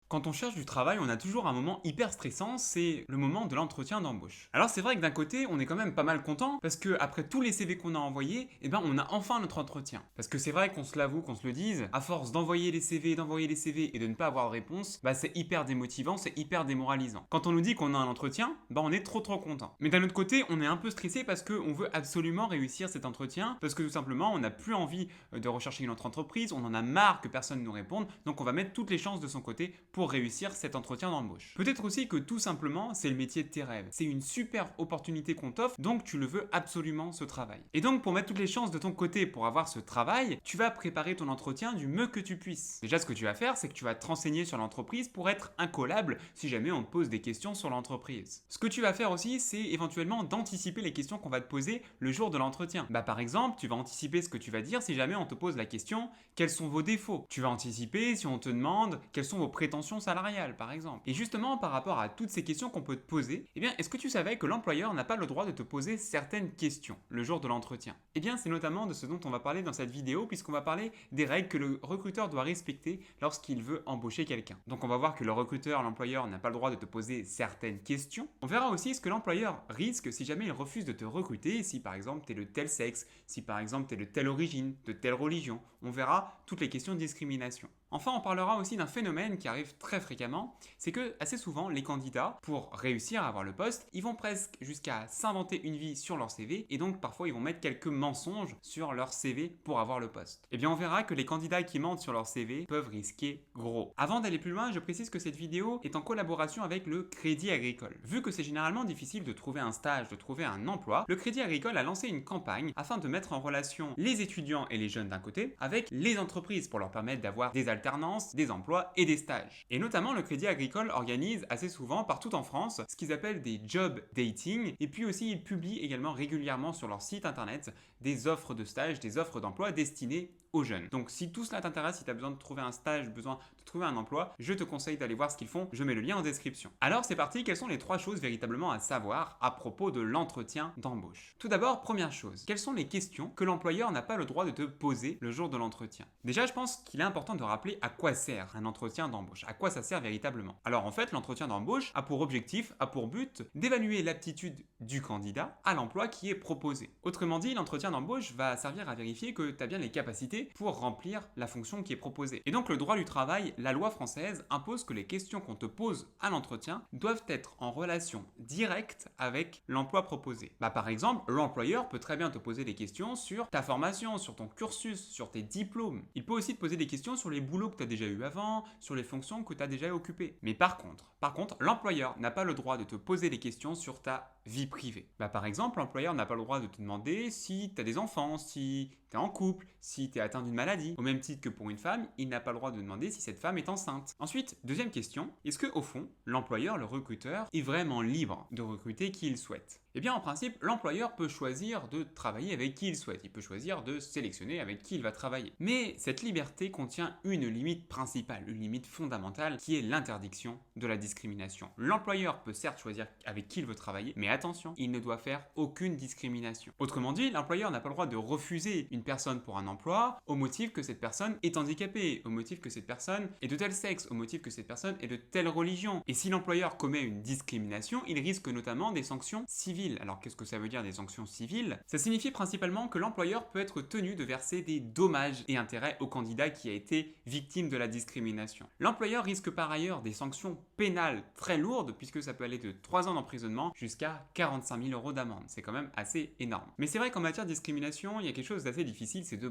Quand on cherche du travail, on a toujours un moment hyper stressant, c'est le moment de l'entretien d'embauche. Alors c'est vrai que d'un côté, on est quand même pas mal content parce que après tous les CV qu'on a envoyés, on a enfin notre entretien. Parce que c'est vrai qu'on se l'avoue, qu'on se le dise, à force d'envoyer les CV, et de ne pas avoir de réponse, c'est hyper démotivant, c'est hyper démoralisant. Quand on nous dit qu'on a un entretien, on est trop content. Mais d'un autre côté, on est un peu stressé parce qu'on veut absolument réussir cet entretien, parce que tout simplement, on n'a plus envie de rechercher une autre entreprise, on en a marre que personne nous réponde, donc on va mettre toutes les chances de son côté pour réussir cet entretien d'embauche. Peut-être aussi que tout simplement, c'est le métier de tes rêves. C'est une super opportunité qu'on t'offre, donc tu le veux absolument ce travail. Et donc pour mettre toutes les chances de ton côté pour avoir ce travail, tu vas préparer ton entretien du mieux que tu puisses. Déjà ce que tu vas faire, c'est que tu vas te renseigner sur l'entreprise pour être incollable si jamais on te pose des questions sur l'entreprise. Ce que tu vas faire aussi, c'est éventuellement d'anticiper les questions qu'on va te poser le jour de l'entretien. Par exemple, tu vas anticiper ce que tu vas dire si jamais on te pose la question quels sont vos défauts. Tu vas anticiper si on te demande quelles sont vos prétentions salariale par exemple. Et justement par rapport à toutes ces questions qu'on peut te poser, est-ce que tu savais que l'employeur n'a pas le droit de te poser certaines questions le jour de l'entretien? C'est notamment de ce dont on va parler dans cette vidéo puisqu'on va parler des règles que le recruteur doit respecter lorsqu'il veut embaucher quelqu'un. Donc on va voir que le recruteur, l'employeur n'a pas le droit de te poser certaines questions. On verra aussi ce que l'employeur risque si jamais il refuse de te recruter, si par exemple tu es de tel sexe, si par exemple tu es de telle origine, de telle religion. On verra toutes les questions de discrimination. Enfin, on parlera aussi d'un phénomène qui arrive très fréquemment, c'est que assez souvent, les candidats, pour réussir à avoir le poste, ils vont presque jusqu'à s'inventer une vie sur leur CV et donc parfois ils vont mettre quelques mensonges sur leur CV pour avoir le poste. On verra que les candidats qui mentent sur leur CV peuvent risquer gros. Avant d'aller plus loin, je précise que cette vidéo est en collaboration avec le Crédit Agricole. Vu que c'est généralement difficile de trouver un stage, de trouver un emploi, le Crédit Agricole a lancé une campagne afin de mettre en relation les étudiants et les jeunes d'un côté avec les entreprises pour leur permettre d'avoir des alternances, des emplois et des stages. Et notamment, le Crédit Agricole organise assez souvent partout en France ce qu'ils appellent des job dating et puis aussi ils publient également régulièrement sur leur site internet des offres de stage, des offres d'emploi destinées aux jeunes. Donc si tout cela t'intéresse, si tu as besoin de trouver un stage, besoin de trouver un emploi, je te conseille d'aller voir ce qu'ils font, je mets le lien en description. Alors c'est parti, quelles sont les 3 choses véritablement à savoir à propos de l'entretien d'embauche? Tout d'abord, première chose, quelles sont les questions que l'employeur n'a pas le droit de te poser le jour de l'entretien? Déjà, je pense qu'il est important de rappeler à quoi sert un entretien d'embauche, à quoi ça sert véritablement. Alors en fait, l'entretien d'embauche a pour objectif, a pour but d'évaluer l'aptitude du candidat à l'emploi qui est proposé. Autrement dit, l'entretien d'embauche va servir à vérifier que tu as bien les capacités pour remplir la fonction qui est proposée. Et donc le droit du travail, la loi française impose que les questions qu'on te pose à l'entretien doivent être en relation directe avec l'emploi proposé. Par exemple, l'employeur peut très bien te poser des questions sur ta formation, sur ton cursus, sur tes diplômes. Il peut aussi te poser des questions sur les boulots que tu as déjà eu avant, sur les fonctions que tu as déjà occupées. Mais par contre, l'employeur n'a pas le droit de te poser des questions sur ta vie privée. Par exemple, l'employeur n'a pas le droit de te demander si tu as des enfants, si tu es en couple, si tu es atteint d'une maladie. Au même titre que pour une femme, il n'a pas le droit de demander si cette femme est enceinte. Ensuite, deuxième question, est-ce que au fond, l'employeur, le recruteur, est vraiment libre de recruter qui il souhaite? En principe, l'employeur peut choisir de travailler avec qui il souhaite. Il peut choisir de sélectionner avec qui il va travailler. Mais cette liberté contient une limite principale, une limite fondamentale qui est l'interdiction de la discrimination. L'employeur peut certes choisir avec qui il veut travailler, mais attention, il ne doit faire aucune discrimination. Autrement dit, l'employeur n'a pas le droit de refuser une personne pour un emploi au motif que cette personne est handicapée, au motif que cette personne est de tel sexe, au motif que cette personne est de telle religion. Et si l'employeur commet une discrimination, il risque notamment des sanctions civiles. Alors qu'est-ce que ça veut dire des sanctions civiles? Ça signifie principalement que l'employeur peut être tenu de verser des dommages et intérêts au candidat qui a été victime de la discrimination. L'employeur risque par ailleurs des sanctions pénales très lourdes puisque ça peut aller de 3 ans d'emprisonnement jusqu'à 45 000 € d'amende. C'est quand même assez énorme. Mais c'est vrai qu'en matière de discrimination, il y a quelque chose d'assez difficile, c'est de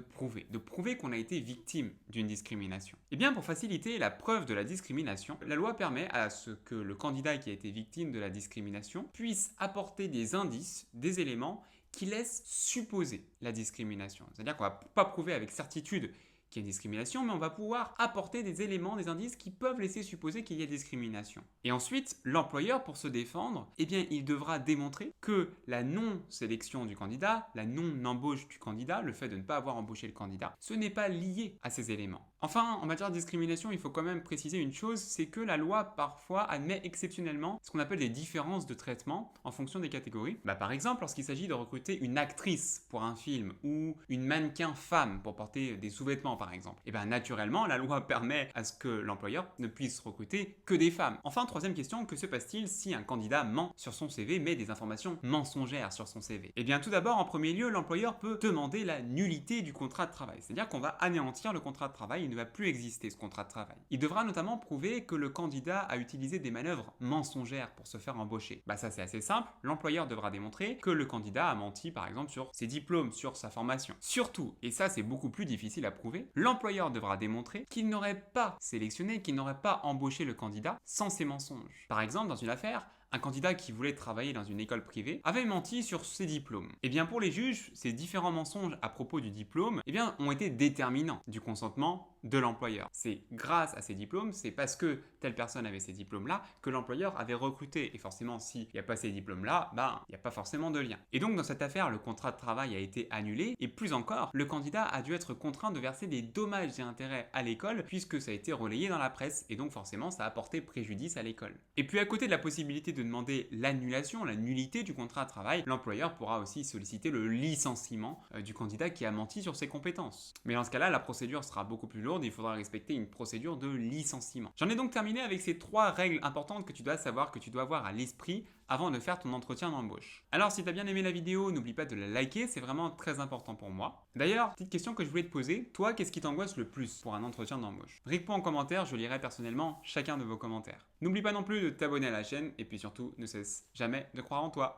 prouver qu'on a été victime d'une discrimination. Pour faciliter la preuve de la discrimination, la loi permet à ce que le candidat qui a été victime de la discrimination puisse apporter des indices, des éléments qui laissent supposer la discrimination. C'est-à-dire qu'on ne va pas prouver avec certitude qu'il y a une discrimination, mais on va pouvoir apporter des éléments, des indices qui peuvent laisser supposer qu'il y a discrimination. Et ensuite, l'employeur, pour se défendre, il devra démontrer que la non-sélection du candidat, la non-embauche du candidat, le fait de ne pas avoir embauché le candidat, ce n'est pas lié à ces éléments. Enfin, en matière de discrimination, il faut quand même préciser une chose, c'est que la loi parfois admet exceptionnellement ce qu'on appelle des différences de traitement en fonction des catégories. Par exemple, lorsqu'il s'agit de recruter une actrice pour un film ou une mannequin femme pour porter des sous-vêtements par exemple, et naturellement, la loi permet à ce que l'employeur ne puisse recruter que des femmes. Enfin, troisième question, que se passe-t-il si un candidat ment sur son CV, met des informations mensongères sur son CV? Tout d'abord, en premier lieu, l'employeur peut demander la nullité du contrat de travail, c'est-à-dire qu'on va anéantir le contrat de travail, il ne va plus exister ce contrat de travail. Il devra notamment prouver que le candidat a utilisé des manœuvres mensongères pour se faire embaucher. Ça c'est assez simple, l'employeur devra démontrer que le candidat a menti par exemple sur ses diplômes, sur sa formation. Surtout, et ça c'est beaucoup plus difficile à prouver, l'employeur devra démontrer qu'il n'aurait pas sélectionné, qu'il n'aurait pas embauché le candidat sans ces mensonges. Par exemple, dans une affaire, un candidat qui voulait travailler dans une école privée avait menti sur ses diplômes. Pour les juges, ces différents mensonges à propos du diplôme ont été déterminants du consentement de l'employeur. C'est grâce à ces diplômes, c'est parce que telle personne avait ces diplômes-là que l'employeur avait recruté. Et forcément, s'il n'y a pas ces diplômes-là, il n'y a pas forcément de lien. Et donc, dans cette affaire, le contrat de travail a été annulé. Et plus encore, le candidat a dû être contraint de verser des dommages et intérêts à l'école puisque ça a été relayé dans la presse. Et donc, forcément, ça a porté préjudice à l'école. Et puis, à côté de la possibilité de demander l'annulation, la nullité du contrat de travail, l'employeur pourra aussi solliciter le licenciement du candidat qui a menti sur ses compétences. Mais dans ce cas-là, la procédure sera beaucoup plus lourde et il faudra respecter une procédure de licenciement. J'en ai donc terminé avec ces 3 règles importantes que tu dois savoir, que tu dois avoir à l'esprit avant de faire ton entretien d'embauche. Alors si tu as bien aimé la vidéo, n'oublie pas de la liker, c'est vraiment très important pour moi. D'ailleurs, petite question que je voulais te poser, toi, qu'est-ce qui t'angoisse le plus pour un entretien d'embauche? Réponds en commentaire, je lirai personnellement chacun de vos commentaires. N'oublie pas non plus de t'abonner à la chaîne et puis surtout, ne cesse jamais de croire en toi.